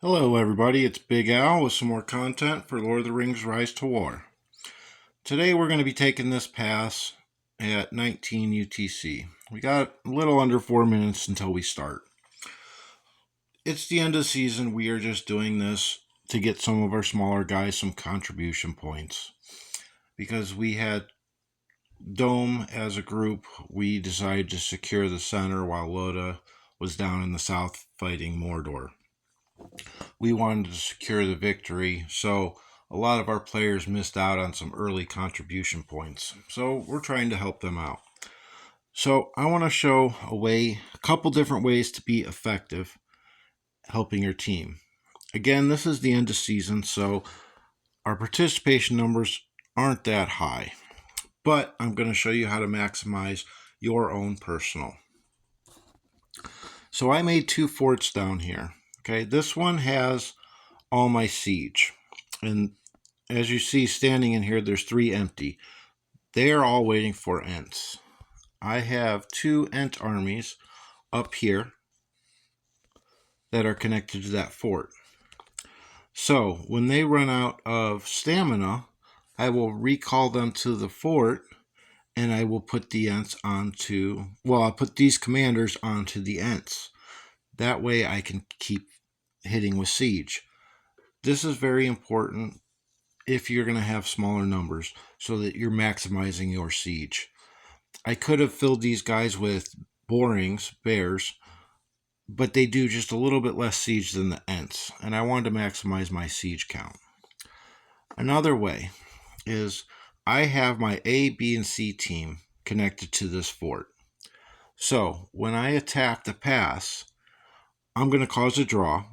Hello everybody, it's Big Al with some more content for Lord of the Rings Rise to War. Today we're going to be taking this pass at 19 UTC. We got a little under 4 minutes until we start. It's the end of the season, we are just doing this to get some of our smaller guys some contribution points. Because we had Dome as a group, we decided to secure the center while LoTR was down in the south fighting Mordor. We wanted to secure the victory, so a lot of our players missed out on some early contribution points. So we're trying to help them out. So I want to show a couple different ways to be effective helping your team. Again, this is the end of season, so our participation numbers aren't that high. But I'm going to show you how to maximize your own personal. So I made 2 forts down here. Okay, this one has all my siege. And as you see standing in here, there's 3 empty. They are all waiting for Ents. I have 2 Ent armies up here that are connected to that fort. So when they run out of stamina, I will recall them to the fort and I will put the Ents onto, well, I'll put these commanders onto the Ents. That way I can keep hitting with siege. This is very important if you're going to have smaller numbers so that you're maximizing your siege. I could have filled these guys with borings, bears, but they do just a little bit less siege than the Ents, and I wanted to maximize my siege count. Another way is I have my A, B, and C team connected to this fort. So when I attack the pass, I'm going to cause a draw,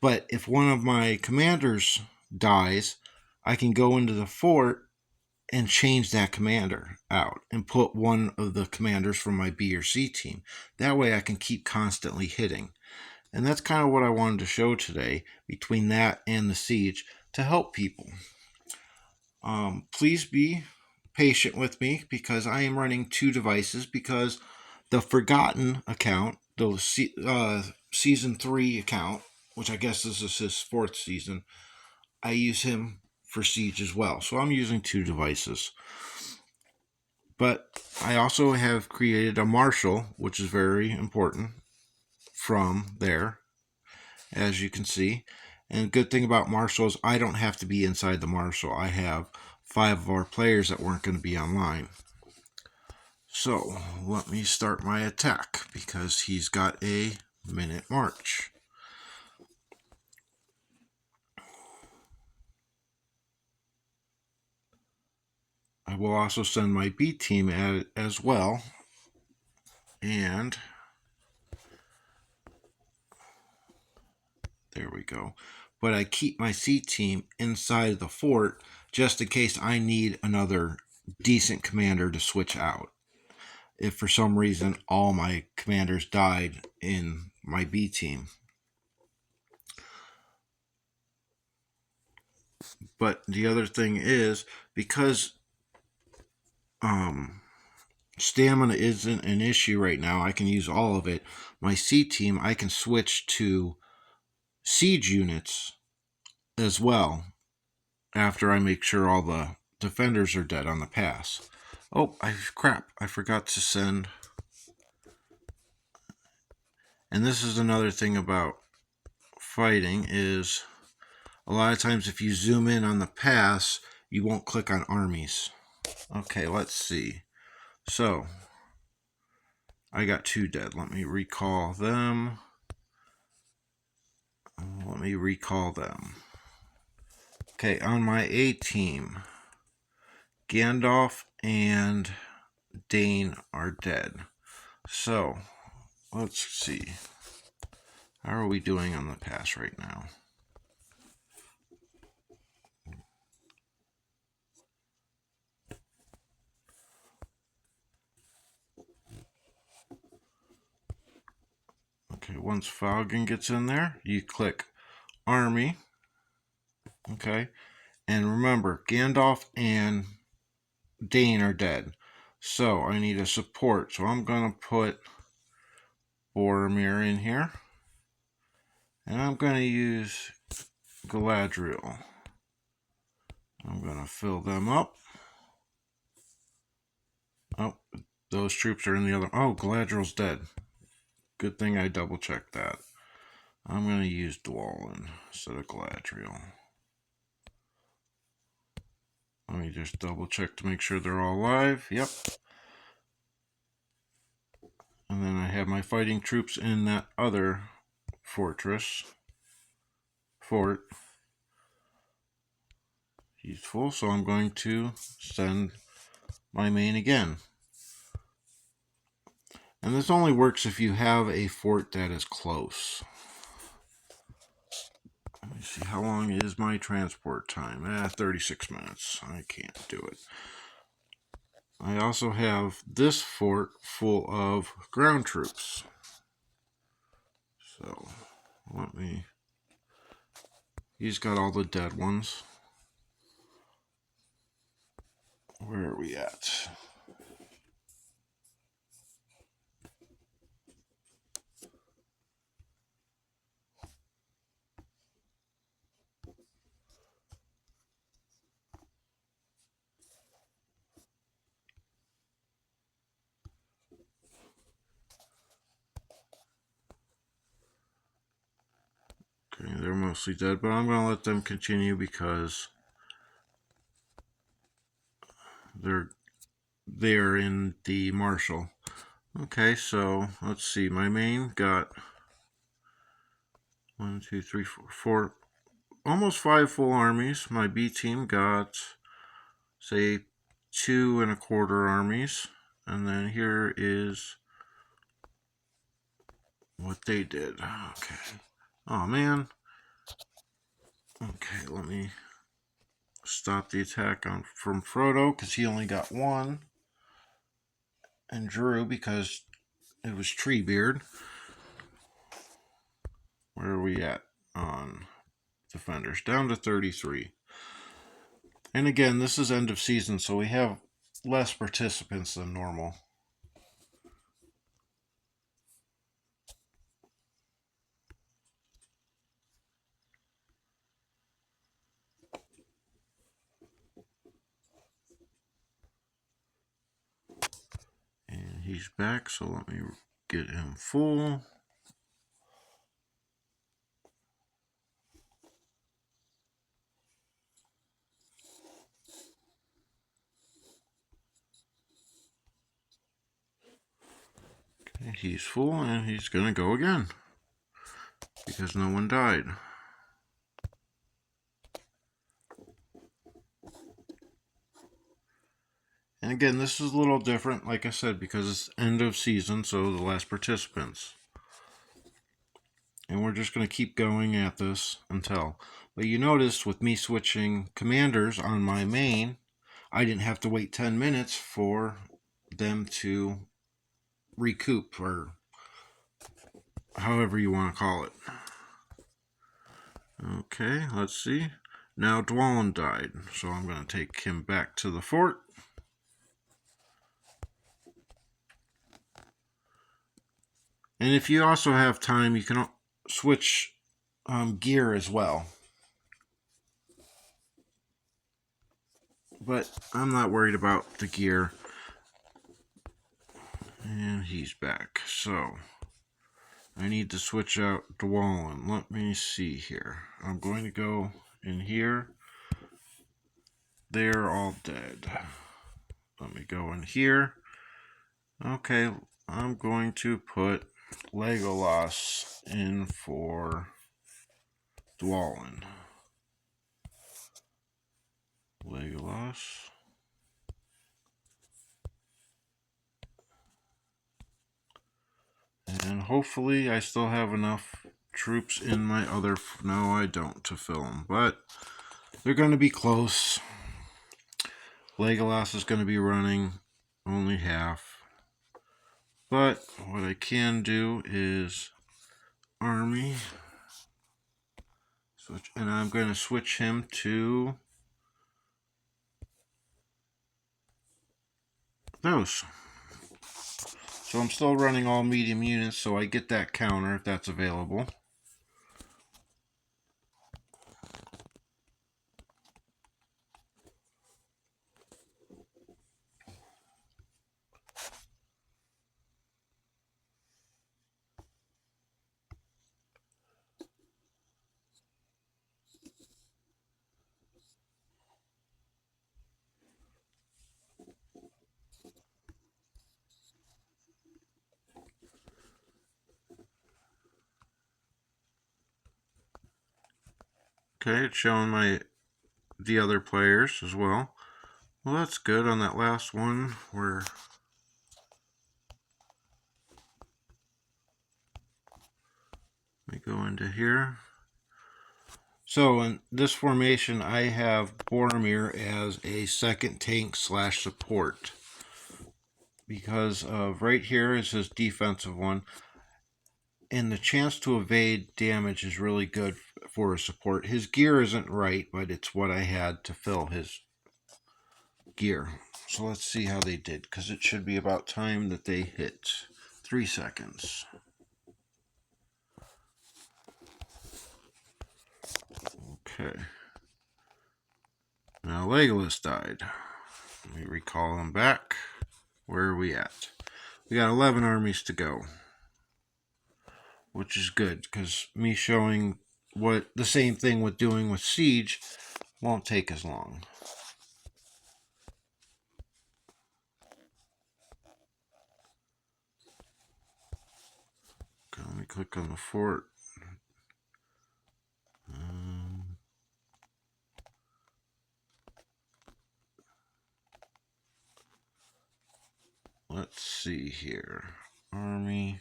but if one of my commanders dies, I can go into the fort and change that commander out and put one of the commanders from my B or C team. That way I can keep constantly hitting. And that's kind of what I wanted to show today between that and the siege to help people. Please be patient with me because I am running 2 devices because the Forgotten account, the season 3 account, which I guess this is his 4th season, I use him for siege as well. So I'm using 2 devices. But I also have created a marshal, which is very important from there, as you can see. And the good thing about marshal is I don't have to be inside the marshal. I have 5 of our players that weren't going to be online. So let me start my attack because he's got a minute march. I will also send my B team at it as well. And there we go. But I keep my C team inside the fort just in case I need another decent commander to switch out. If for some reason all my commanders died in my B team. But the other thing is, because stamina isn't an issue right now, I can use all of it. My C team, I can switch to siege units as well after I make sure all the defenders are dead on the pass. Oh, crap, I forgot to send. And this is another thing about fighting is a lot of times if you zoom in on the pass, you won't click on armies. Okay, let's see. So, I got 2 dead. Let me recall them. Okay, on my A team, Gandalf and Dane are dead. So, let's see. How are we doing on the pass right now? Okay, once Falcon gets in there, you click Army. Okay, and remember, Gandalf and Dane are dead. So I need a support. So I'm going to put Boromir in here. And I'm going to use Galadriel. I'm going to fill them up. Oh, those troops are in the other... Oh, Galadriel's dead. Good thing I double checked that. I'm going to use Dwalin instead of Galadriel. Let me just double check to make sure they're all alive. Yep. And then I have my fighting troops in that other fort. He's full, so I'm going to send my main again. And this only works if you have a fort that is close. Let me see, how long is my transport time? 36 minutes. I can't do it. I also have this fort full of ground troops. So, he's got all the dead ones. Where are we at? Okay, they're mostly dead, but I'm going to let them continue because they're in the marshal. Okay, so let's see. My main got 1, 2, 3, 4, almost 5 full armies. My B team got, say, 2 1/4 armies. And then here is what they did. Okay. Oh, man. Okay, let me stop the attack from Frodo because he only got 1. And Drew because it was Treebeard. Where are we at on defenders? Down to 33. And again, this is end of season, so we have less participants than normal. And he's back, so let me get him full. Okay, he's full, and he's going to go again because no one died. And again, this is a little different, like I said, because it's end of season, so the last participants. And we're just going to keep going at this until. But you notice with me switching commanders on my main, I didn't have to wait 10 minutes for them to recoup, or however you want to call it. Okay, let's see. Now Dwalin died, so I'm going to take him back to the fort. And if you also have time, you can switch gear as well. But I'm not worried about the gear. And he's back. So I need to switch out Dwalin. Let me see here. I'm going to go in here. They're all dead. Let me go in here. Okay, I'm going to put Legolas in for Dwalin. Legolas. And hopefully I still have enough troops in my other... No, I don't, to fill them. But they're going to be close. Legolas is going to be running only half. But what I can do is army. Switch, and I'm going to switch him to those. So I'm still running all medium units, so I get that counter if that's available. Okay, it's showing the other players as well. Well, that's good on that last one where we go into here. So in this formation, I have Boromir as a second tank / support. Because of right here is his defensive one. And the chance to evade damage is really good for his support. His gear isn't right, but it's what I had to fill his gear. So let's see how they did, because it should be about time that they hit. 3 seconds. Okay. Now Legolas died. Let me recall him back. Where are we at? We got 11 armies to go, which is good, because me showing what the same thing with doing with Siege won't take as long. Okay, let me click on the fort. Let's see here. Army.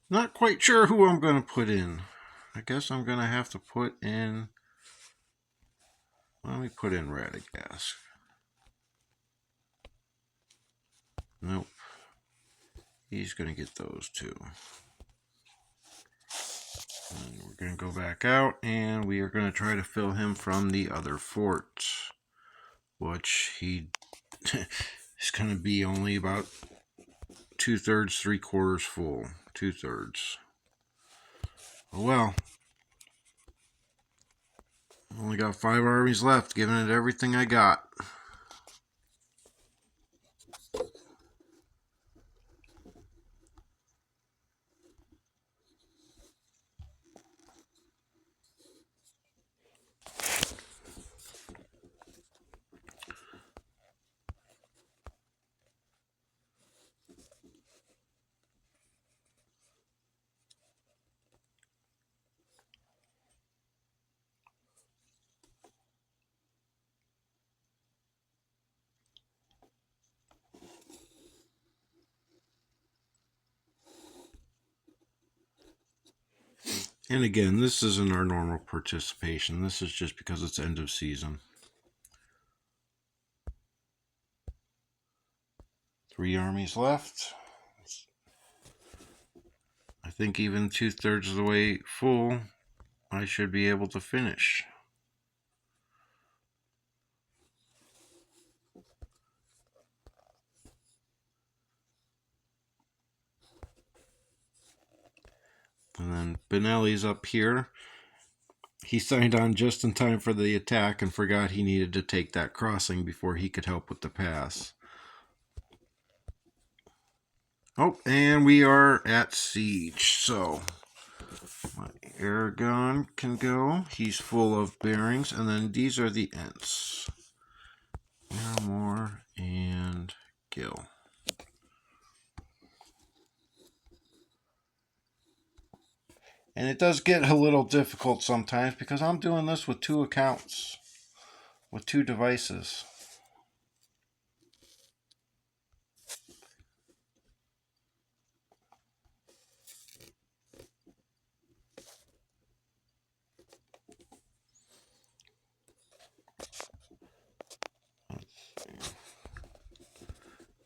Not quite sure who I'm going to put in. I guess I'm going to have to put in... Let me put in Radagast. Nope. He's going to get those two. And we're going to go back out, and we are going to try to fill him from the other forts, which he is going to be only about 2/3, 3/4 full. 2/3. Oh well. Only got 5 armies left, giving it everything I got. And again, this isn't our normal participation. This is just because it's end of season. 3 armies left. I think even 2/3 of the way full, I should be able to finish. And then Benelli's up here. He signed on just in time for the attack and forgot he needed to take that crossing before he could help with the pass. Oh, and we are at siege, so my Aragon can go. He's full of bearings, and then these are the Ents. Miramore and Gil. And it does get a little difficult sometimes because I'm doing this with 2 accounts, with 2 devices.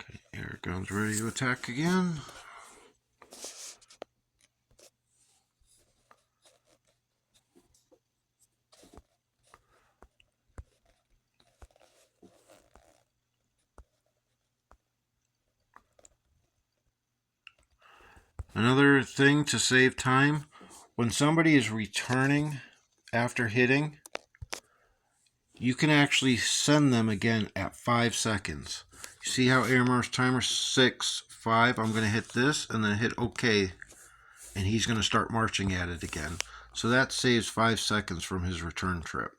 Okay, Aragon's ready to attack again. Another thing to save time, when somebody is returning after hitting, you can actually send them again at 5 seconds. You see how Aramar's timer 6, 5, I'm going to hit this and then hit OK, and he's going to start marching at it again. So that saves 5 seconds from his return trip.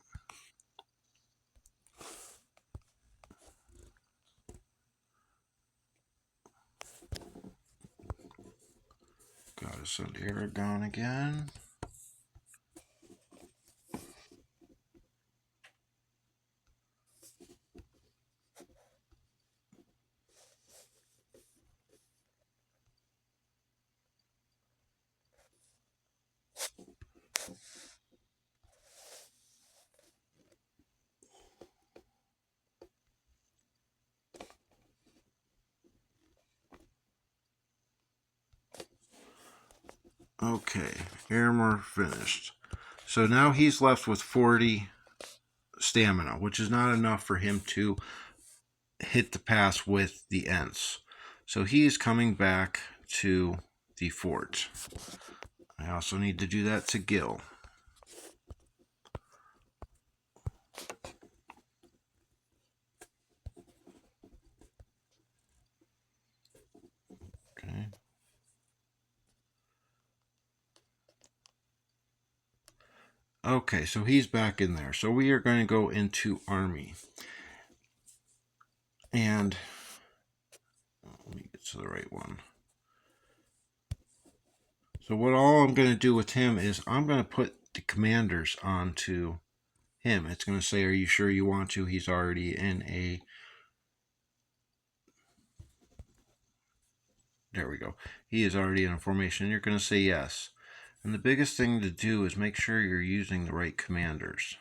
Gotta send Aragon again. Okay, armor finished. So now he's left with 40 stamina, which is not enough for him to hit the pass with the Ents. So he is coming back to the fort. I also need to do that to Gil. Okay. Okay, so he's back in there. So we are going to go into army. And let me get to the right one. So what all I'm going to do with him is I'm going to put the commanders onto him. It's going to say, are you sure you want to? He's already in a... There we go. He is already in a formation. You're going to say yes. And the biggest thing to do is make sure you're using the right commanders.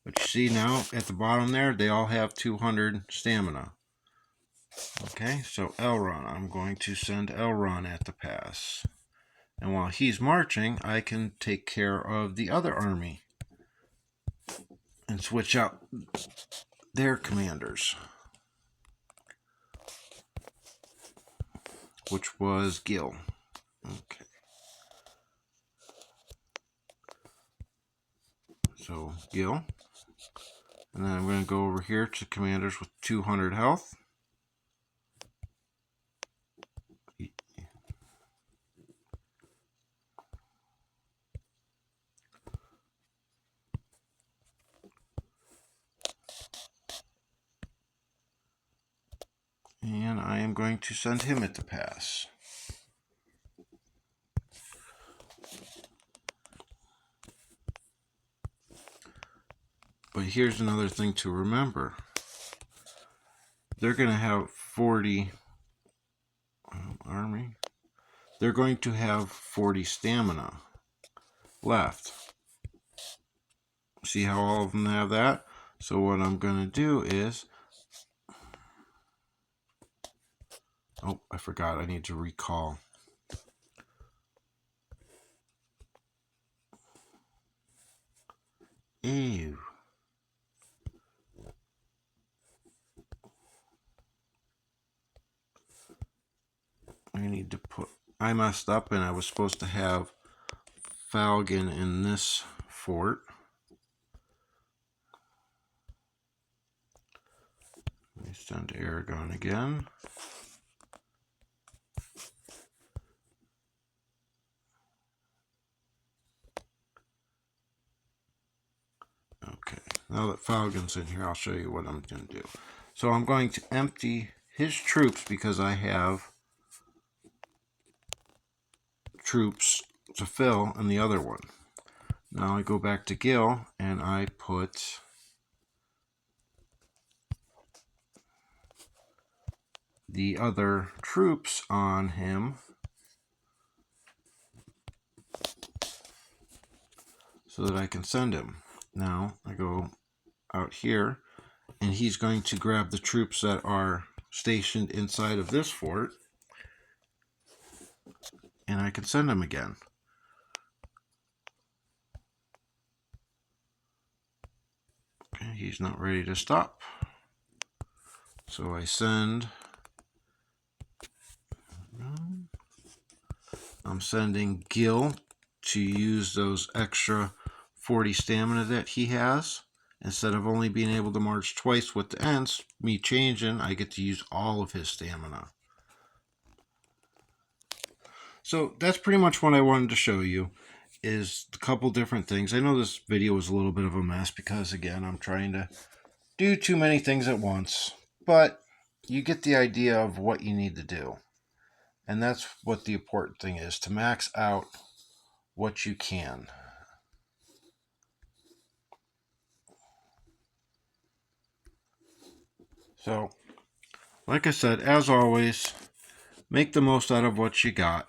But you see now at the bottom there, they all have 200 stamina. Okay, so Elrond, I'm going to send Elrond at the pass. And while he's marching, I can take care of the other army and switch out their commanders, which was Gil. Okay. So Gil. And then I'm going to go over here to commanders with 200 health. And I am going to send him at the pass. But here's another thing to remember. They're going to have 40 army. They're going to have 40 stamina left. See how all of them have that? So what I'm going to do is... Oh, I forgot. I need to recall. Ew. I need to put... I messed up and I was supposed to have Falcon in this fort. Let me send Aragon again. Okay, now that Falcon's in here, I'll show you what I'm going to do. So I'm going to empty his troops because I have troops to fill in the other one. Now I go back to Gil and I put the other troops on him so that I can send him. Now I go out here and he's going to grab the troops that are stationed inside of this fort and I can send him again. Okay, he's not ready to stop. So I send... I'm sending Gil to use those extra 40 stamina that he has. Instead of only being able to march twice with the Ents, me changing, I get to use all of his stamina. So that's pretty much what I wanted to show you, is a couple different things. I know this video was a little bit of a mess because, again, I'm trying to do too many things at once. But you get the idea of what you need to do. And that's what the important thing is, to max out what you can. So, like I said, as always, make the most out of what you got.